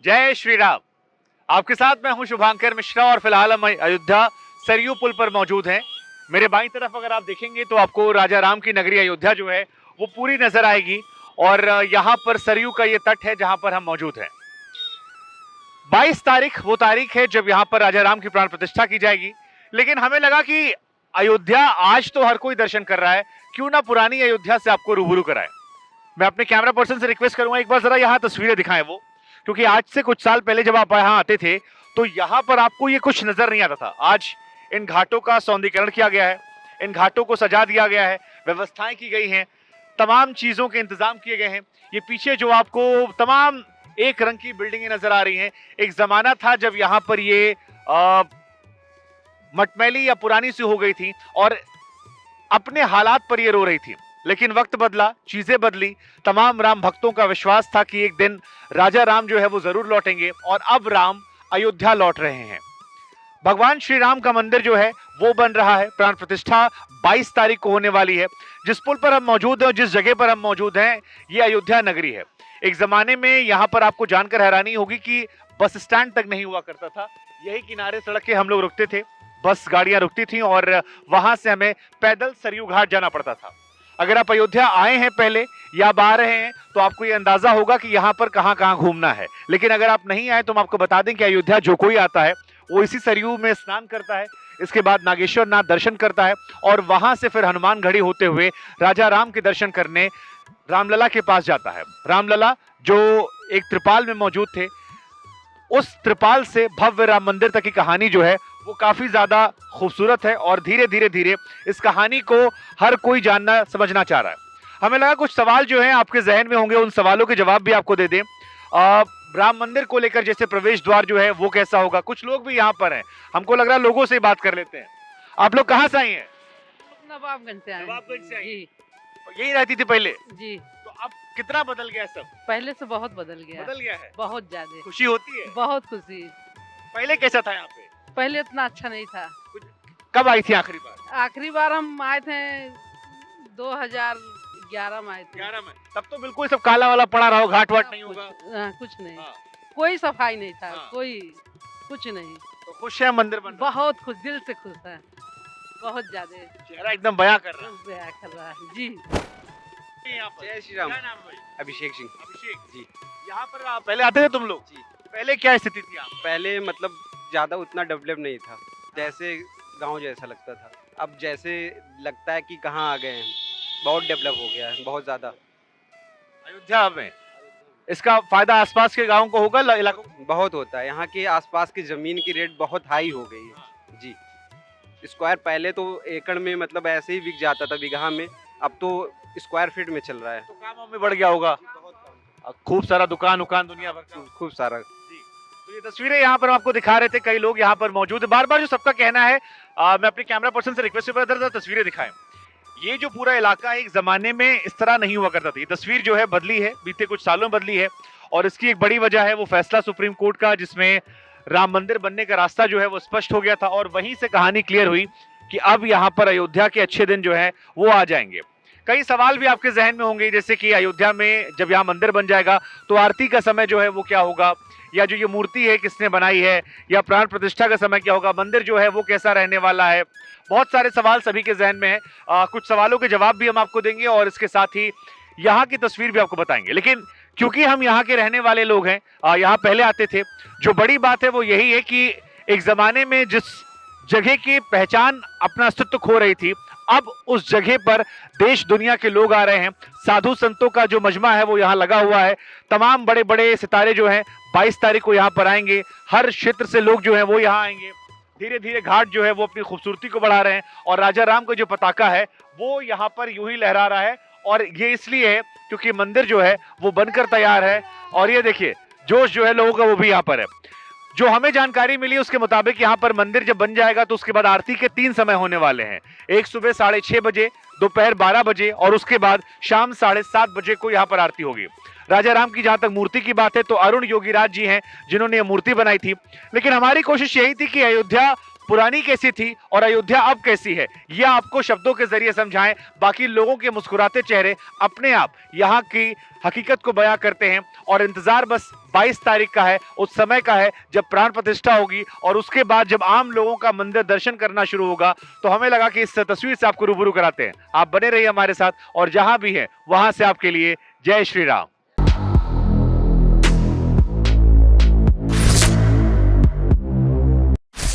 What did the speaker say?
जय श्री राम। आपके साथ मैं हूं शुभांकर मिश्रा और फिलहाल हम अयोध्या सरयू पुल पर मौजूद हैं। मेरे बाईं तरफ अगर आप देखेंगे तो आपको राजा राम की नगरी अयोध्या जो है वो पूरी नजर आएगी और यहाँ पर सरयू का ये तट है जहां पर हम मौजूद हैं। 22 तारीख वो तारीख है जब यहाँ पर राजा राम की प्राण प्रतिष्ठा की जाएगी, लेकिन हमें लगा कि अयोध्या आज तो हर कोई दर्शन कर रहा है, क्यों ना पुरानी अयोध्या से आपको रूबरू कराए। मैं अपने कैमरा पर्सन से रिक्वेस्ट करूंगा एक बार जरा यहाँ तस्वीरें दिखाएं वो, क्योंकि आज से कुछ साल पहले जब आप यहाँ आते थे तो यहाँ पर आपको ये कुछ नजर नहीं आता था। आज इन घाटों का सौंदर्यीकरण किया गया है, इन घाटों को सजा दिया गया है, व्यवस्थाएं की गई हैं, तमाम चीजों के इंतजाम किए गए हैं। ये पीछे जो आपको तमाम एक रंग की बिल्डिंगें नजर आ रही हैं, एक जमाना था जब यहाँ पर ये मटमैली या पुरानी सी हो गई थी और अपने हालात पर ये रो रही थी। लेकिन वक्त बदला, चीजें बदली, तमाम राम भक्तों का विश्वास था कि एक दिन राजा राम जो है वो जरूर लौटेंगे और अब राम अयोध्या लौट रहे हैं। भगवान श्री राम का मंदिर जो है वो बन रहा है। प्राण प्रतिष्ठा 22 तारीख को होने वाली है। जिस पुल पर हम मौजूद हैं और जिस जगह पर हम मौजूद हैं ये अयोध्या नगरी है। एक जमाने में यहाँ पर आपको जानकर हैरानी होगी कि बस स्टैंड तक नहीं हुआ करता था। यही किनारे सड़क के हम लोग रुकते थे, बस गाड़ियां रुकती थी और वहां से हमें पैदल सरयू घाट जाना पड़ता था। अगर आप अयोध्या आए हैं पहले या अब आ रहे हैं तो आपको ये अंदाजा होगा कि यहाँ पर कहाँ कहाँ घूमना है। लेकिन अगर आप नहीं आए तो हम आपको बता दें कि अयोध्या जो कोई आता है वो इसी सरयू में स्नान करता है, इसके बाद नागेश्वर नाथ दर्शन करता है और वहां से फिर हनुमान गढ़ी होते हुए राजा राम के दर्शन करने रामलला के पास जाता है। रामलला जो एक त्रिपाल में मौजूद थे, उस त्रिपाल से भव्य राम मंदिर तक की कहानी जो है वो काफी ज्यादा खूबसूरत है और धीरे धीरे धीरे इस कहानी को हर कोई जानना समझना चाह रहा है। हमें लगा कुछ सवाल जो हैं आपके जहन में होंगे, उन सवालों के जवाब भी आपको दे दें। राम मंदिर को लेकर जैसे प्रवेश द्वार जो है वो कैसा होगा, कुछ लोग भी यहाँ पर हैं, हमको लग रहा है लोगों से बात कर लेते हैं। आप लोग कहाँ से आई हैं? नवाबगंज से आए। नवाबगंज से आई। जी यही रहती थी पहले? जी। तो अब कितना बदल गया सब? पहले से बहुत बदल गया। बदल गया है, बहुत ज्यादा। खुशी होती है? बहुत खुशी। पहले कैसा था यहाँ पे? पहले इतना अच्छा नहीं था। कब आई थी आखिरी बार? आखिरी बार हम आए थे 2011 में आए थे। 11 में। तब तो बिल्कुल सब काला वाला पड़ा रहा हो, घाट वाट नहीं होगा। कुछ नहीं। हाँ। कोई सफाई नहीं था। हाँ। कोई कुछ नहीं। तो खुश है मंदिर बन रहा है? बहुत खुश, दिल से खुश है, बहुत ज्यादा। चेहरा एकदम बयां कर रहा है। बयां कर रहा है जी। यहाँ पर जय श्री राम। क्या नाम है भाई? अभिषेक सिंह अभिषेक जी। यहाँ पर आप पहले आते थे तुम लोग? जी। पहले क्या स्थिति थी यहाँ? पहले मतलब ज़्यादा उतना डेवलप नहीं था, जैसे गांव जैसा लगता था। अब जैसे लगता है कि कहाँ आ गए हैं, बहुत डेवलप हो गया है, बहुत ज़्यादा। अयोध्या में इसका फायदा आसपास के गाँव को होगा, इलाकों को? बहुत होता है। यहाँ के आसपास की ज़मीन की रेट बहुत हाई हो गई है जी। स्क्वायर पहले तो एकड़ में मतलब ऐसे ही बिक जाता था, बीघा में, अब तो स्क्वायर फीट में चल रहा है। तो काम में बढ़ गया होगा, खूब सारा दुकान दुनिया भर का। खूब सारा। तो ये तस्वीरें यहाँ पर हम आपको दिखा रहे थे, कई लोग यहाँ पर मौजूद है। बार बार जो सबका कहना है, मैं अपने कैमरा पर्सन से रिक्वेस्ट कर तस्वीरें दिखाएं। ये जो पूरा इलाका है एक जमाने में इस तरह नहीं हुआ करता था। ये तस्वीर जो है बदली है, बीते कुछ सालों में बदली है और इसकी एक बड़ी वजह है वो फैसला सुप्रीम कोर्ट का, जिसमें राम मंदिर बनने का रास्ता जो है वो स्पष्ट हो गया था और वहीं से कहानी क्लियर हुई कि अब यहाँ पर अयोध्या के अच्छे दिन जो है वो आ जाएंगे। कई सवाल भी आपके जहन में होंगे, जैसे कि अयोध्या में जब यहाँ मंदिर बन जाएगा तो आरती का समय जो है वो क्या होगा, या जो ये मूर्ति है किसने बनाई है, या प्राण प्रतिष्ठा का समय क्या होगा, मंदिर जो है वो कैसा रहने वाला है। बहुत सारे सवाल सभी के जहन में है। कुछ सवालों के जवाब भी हम आपको देंगे और इसके साथ ही यहाँ की तस्वीर भी आपको बताएंगे। लेकिन क्योंकि हम यहाँ के रहने वाले लोग हैं, यहाँ पहले आते थे, जो बड़ी बात है वो यही है कि एक जमाने में जिस जगह की पहचान अपना अस्तित्व खो रही थी, अब उस जगह पर देश दुनिया के लोग आ रहे हैं। साधु संतों का जो मजमा है वो यहाँ लगा हुआ है। तमाम बड़े बड़े सितारे जो हैं 22 तारीख को यहाँ पर आएंगे। हर क्षेत्र से लोग जो हैं वो यहाँ आएंगे। धीरे धीरे घाट जो है वो अपनी खूबसूरती को बढ़ा रहे हैं और राजा राम का जो पताका है वो यहाँ पर यूं ही लहरा रहा है। और ये इसलिए है क्योंकि मंदिर जो है वो बनकर तैयार है और ये देखिए जोश जो है लोगों का वो भी यहाँ पर है। जो हमें जानकारी मिली उसके मुताबिक यहाँ पर मंदिर जब बन जाएगा तो उसके बाद आरती के 3 समय होने वाले हैं। एक सुबह 6:30 बजे, दोपहर 12 बजे और उसके बाद शाम 7:30 बजे को यहाँ पर आरती होगी। राजा राम की जहां तक मूर्ति की बात है तो अरुण योगीराज जी हैं जिन्होंने ये मूर्ति बनाई थी। लेकिन हमारी कोशिश यही थी कि अयोध्या पुरानी कैसी थी और अयोध्या अब कैसी है, यह आपको शब्दों के जरिए समझाएं। बाकी लोगों के मुस्कुराते चेहरे अपने आप यहाँ की हकीकत को बयां करते हैं और इंतजार बस 22 तारीख का है, उस समय का है जब प्राण प्रतिष्ठा होगी और उसके बाद जब आम लोगों का मंदिर दर्शन करना शुरू होगा। तो हमें लगा कि इस तस्वीर से आपको रूबरू कराते हैं। आप बने रहिए हमारे साथ और जहां भी हैं वहां से आपके लिए जय श्री राम।